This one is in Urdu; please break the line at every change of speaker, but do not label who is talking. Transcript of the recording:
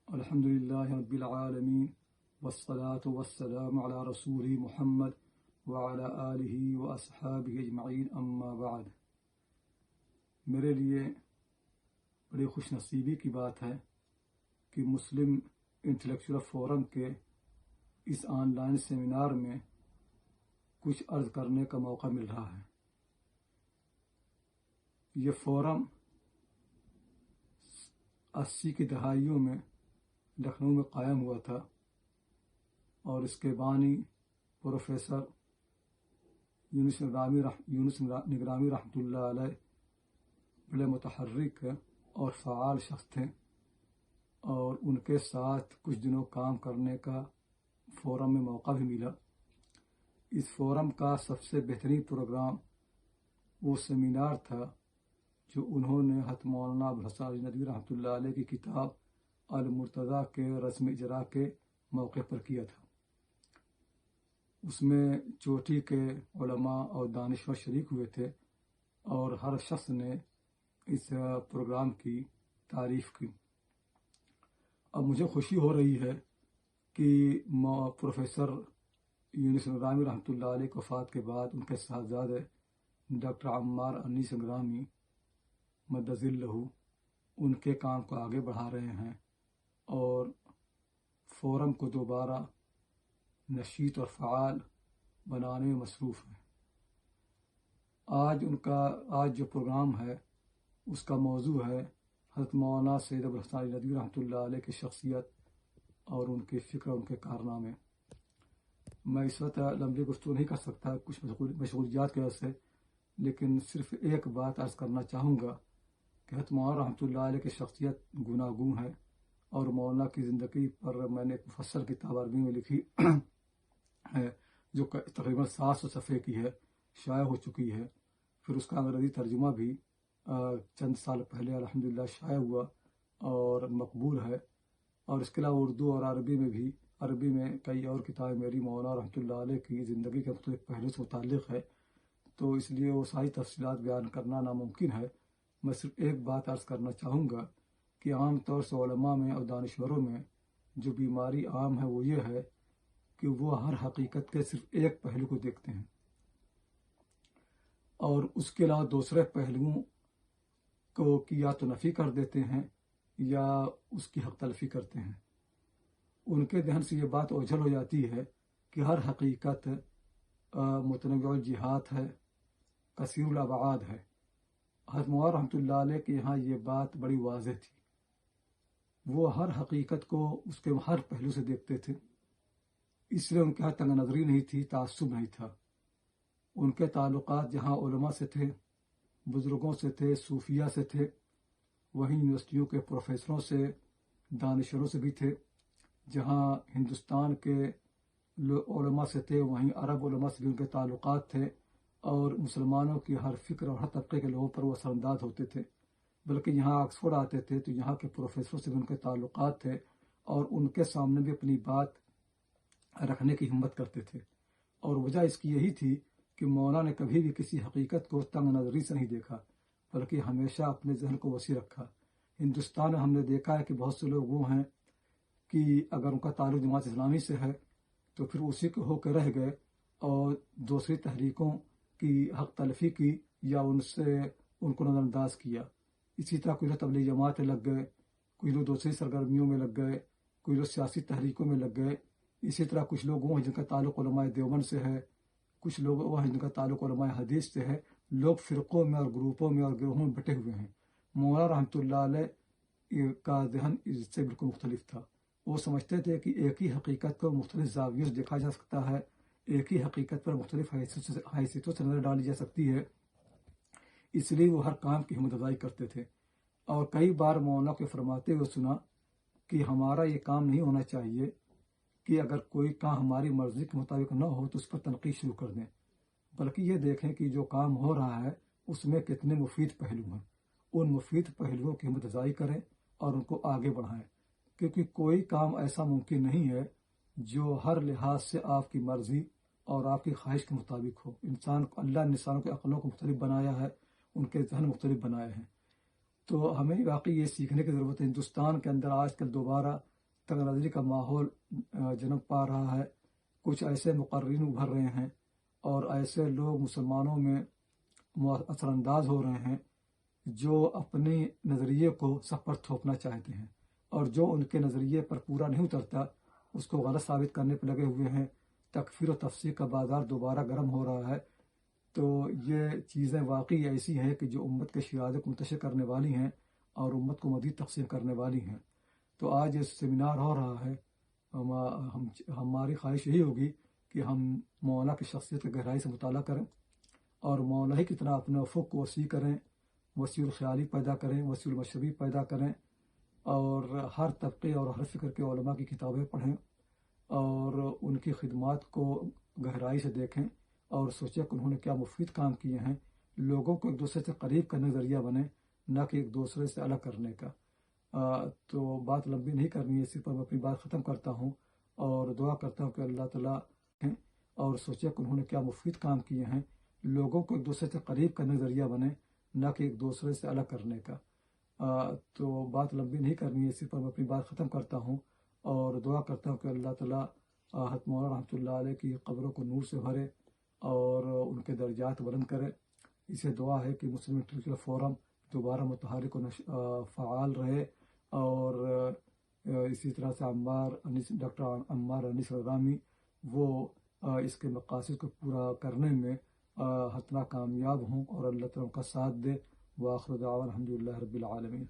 الحمدللہ رب العالمین والصلاة والسلام علی رسول محمد وعلی آلہ واصحابہ اجمعین اما بعد۔ میرے لیے بڑی خوش نصیبی کی بات ہے کہ مسلم انٹلیکچوئل فورم کے اس آن لائن سیمینار میں کچھ عرض کرنے کا موقع مل رہا ہے۔ یہ فورم 80 کی دہائیوں میں لکھنؤ میں قائم ہوا تھا اور اس کے بانی پروفیسر یونس نگرامی رحمۃ اللہ علیہ بڑے متحرک اور فعال شخص تھے، اور ان کے ساتھ کچھ دنوں کام کرنے کا فورم میں موقع بھی ملا۔ اس فورم کا سب سے بہترین پروگرام وہ سیمینار تھا جو انہوں نے حضرت مولانا ابوالحسن علی ندوی رحمۃ اللہ علیہ کی کتاب المرتضیٰ کے رسم اجرا کے موقع پر کیا تھا۔ اس میں چوٹی کے علماء اور دانشور شریک ہوئے تھے اور ہر شخص نے اس پروگرام کی تعریف کی۔ اب مجھے خوشی ہو رہی ہے کہ پروفیسر یونس نگرامی رحمۃ اللہ علیہ کی وفات کے بعد ان کے صاحبزادے ڈاکٹر عمار انیس نگرامی مدظ اللہ ان کے کام کو آگے بڑھا رہے ہیں اور فورم کو دوبارہ نشیط اور فعال بنانے میں مصروف ہیں۔ آج جو پروگرام ہے اس کا موضوع ہے حضرت مولانا سید ابوالحسن علی ندوی رحمۃ اللہ علیہ کی شخصیت اور ان کے فکر اور ان کے کارنامے۔ میں اس وقت لمبی گفتگو نہیں کر سکتا کچھ مشغولیات کی وجہ سے، لیکن صرف ایک بات عرض کرنا چاہوں گا کہ حضرت مولانا رحمۃ اللہ علیہ کی شخصیت گوناگون ہے، اور مولانا کی زندگی پر میں نے ایک مفصل کتاب عربی میں لکھی ہے جو تقریباً 700 صفحے کی ہے، شائع ہو چکی ہے۔ پھر اس کا انگریزی ترجمہ بھی چند سال پہلے الحمدللہ شائع ہوا اور مقبول ہے، اور اس کے علاوہ اردو اور عربی میں کئی اور کتابیں میری مولانا رحمۃ اللہ علیہ کی زندگی کے مختلف پہلو سے متعلق ہے، تو اس لیے وہ ساری تفصیلات بیان کرنا ناممکن ہے۔ میں صرف ایک بات عرض کرنا چاہوں گا کہ عام طور سے علماء میں اور دانشوروں میں جو بیماری عام ہے وہ یہ ہے کہ وہ ہر حقیقت کے صرف ایک پہلو کو دیکھتے ہیں اور اس کے علاوہ دوسرے پہلوؤں کو یا تو نفی کر دیتے ہیں یا اس کی حق تلفی کرتے ہیں۔ ان کے ذہن سے یہ بات اوجھل ہو جاتی ہے کہ ہر حقیقت متنوع الجہات ہے، کثیر الابعاد ہے۔ حضرت مولانا رحمۃ اللہ علیہ کے یہاں یہ بات بڑی واضح تھی، وہ ہر حقیقت کو اس کے ہر پہلو سے دیکھتے تھے، اس لیے ان کے یہاں تنگ نظری نہیں تھی، تعصب نہیں تھا۔ ان کے تعلقات جہاں علماء سے تھے، بزرگوں سے تھے، صوفیہ سے تھے، وہیں یونیورسٹیوں کے پروفیسروں سے، دانشوروں سے بھی تھے۔ جہاں ہندوستان کے علماء سے تھے وہیں عرب علماء سے بھی ان کے تعلقات تھے، اور مسلمانوں کی ہر فکر اور ہر طبقے کے لوگوں پر وہ اثر انداز ہوتے تھے۔ بلکہ یہاں آکسفورڈ آتے تھے تو یہاں کے پروفیسروں سے بھی ان کے تعلقات تھے، اور ان کے سامنے بھی اپنی بات رکھنے کی ہمت کرتے تھے۔ اور وجہ اس کی یہی تھی کہ مولانا نے کبھی بھی کسی حقیقت کو تنگ نظری سے نہیں دیکھا، بلکہ ہمیشہ اپنے ذہن کو وسیع رکھا۔ ہندوستان میں ہم نے دیکھا ہے کہ بہت سے لوگ وہ ہیں کہ اگر ان کا تعلق جماعت اسلامی سے ہے تو پھر اسی کو ہو کے رہ گئے اور دوسری تحریکوں کی حق تلفی کی یا ان کو نظر انداز کیا۔ اسی طرح کوئی لوگ تبلیغ جماعت لگ گئے، کوئی لوگ دوسری سرگرمیوں میں لگ گئے، کوئی لوگ سیاسی تحریکوں میں لگ گئے۔ اسی طرح کچھ لوگ وہ ہیں جن کا تعلق علماء دیوبند سے ہے، کچھ لوگ وہ ہیں جن کا تعلق علماء حدیث سے ہے۔ لوگ فرقوں میں اور گروپوں میں اور گروہوں میں بٹے ہوئے ہیں۔ مولانا رحمۃ اللہ علیہ کا ذہن اس سے بالکل مختلف تھا۔ وہ سمجھتے تھے کہ ایک ہی حقیقت کو مختلف زاویوں سے دیکھا جا سکتا ہے، ایک ہی حقیقت پر مختلف حیثیتوں سے نظر ڈالی جا سکتی ہے، اس لیے وہ ہر کام کی ہمت افزائی کرتے تھے۔ اور کئی بار مولانا کو فرماتے ہوئے سنا کہ ہمارا یہ کام نہیں ہونا چاہیے کہ اگر کوئی کام ہماری مرضی کے مطابق نہ ہو تو اس پر تنقید شروع کر دیں، بلکہ یہ دیکھیں کہ جو کام ہو رہا ہے اس میں کتنے مفید پہلو ہیں، ان مفید پہلوؤں کی ہمت افزائی کریں اور ان کو آگے بڑھائیں، کیونکہ کوئی کام ایسا ممکن نہیں ہے جو ہر لحاظ سے آپ کی مرضی اور آپ کی خواہش کے مطابق ہو۔ اللہ نے انسانوں کے عقلوں کو مختلف بنایا ہے، ان کے ذہن مختلف بنائے ہیں، تو ہمیں واقعی یہ سیکھنے کی ضرورت ہے۔ ہندوستان کے اندر آج کل دوبارہ تنگ نظری کا ماحول جنم پا رہا ہے، کچھ ایسے مقررین ابھر رہے ہیں اور ایسے لوگ مسلمانوں میں اثر انداز ہو رہے ہیں جو اپنے نظریے کو سب پر تھوپنا چاہتے ہیں، اور جو ان کے نظریے پر پورا نہیں اترتا اس کو غلط ثابت کرنے پہ لگے ہوئے ہیں۔ تکفیر و تفسیق کا بازار دوبارہ گرم ہو رہا ہے۔ تو یہ چیزیں واقعی ایسی ہیں کہ جو امت کے شیرازے کو منتشر کرنے والی ہیں اور امت کو مزید تقسیم کرنے والی ہیں۔ تو آج یہ سیمینار ہو رہا ہے، ہماری خواہش یہی ہوگی کہ ہم مولانا کی شخصیت کے گہرائی سے مطالعہ کریں اور مولانا ہی کتنا اپنے افق کو وسیع کریں، وسیع الخیالی پیدا کریں، وسیع المشربی پیدا کریں، اور ہر طبقے اور ہر فکر کے علماء کی کتابیں پڑھیں اور ان کی خدمات کو گہرائی سے دیکھیں اور سوچیں کہ انہوں نے کیا مفید کام کیے ہیں، لوگوں کو ایک دوسرے سے قریب کرنے کا ذریعہ بنے، نہ کہ ایک دوسرے سے الگ کرنے کا۔ تو بات لمبی نہیں کرنی ہے، اسی پر میں اپنی بات ختم کرتا ہوں اور دعا کرتا ہوں کہ اللہ تعالیٰ ہیں اور سوچیں کہ انہوں نے کیا مفید کام کیے ہیں، لوگوں کو ایک دوسرے سے قریب کرنے کا ذریعہ بنے، نہ کہ ایک دوسرے سے الگ کرنے کا۔ تو بات لمبی نہیں کرنی ہے، اسی پر میں اپنی بات ختم کرتا ہوں اور دعا کرتا ہوں کہ اللہ تعالیٰ حضرت مولانا رحمۃ اللہ علیہ کی قبروں کو نور سے بھرے اور ان کے درجات بلند کرے۔ اسے دعا ہے کہ مسلم انٹلیکچوئل فورم دوبارہ متحرک و فعال رہے، اور اسی طرح سے ڈاکٹر عمار انیس رضامی وہ اس کے مقاصد کو پورا کرنے میں حتما کامیاب ہوں اور اللہ تعالیٰ کا ساتھ دے۔ وآخر دعوانا الحمدللہ رب العالمین۔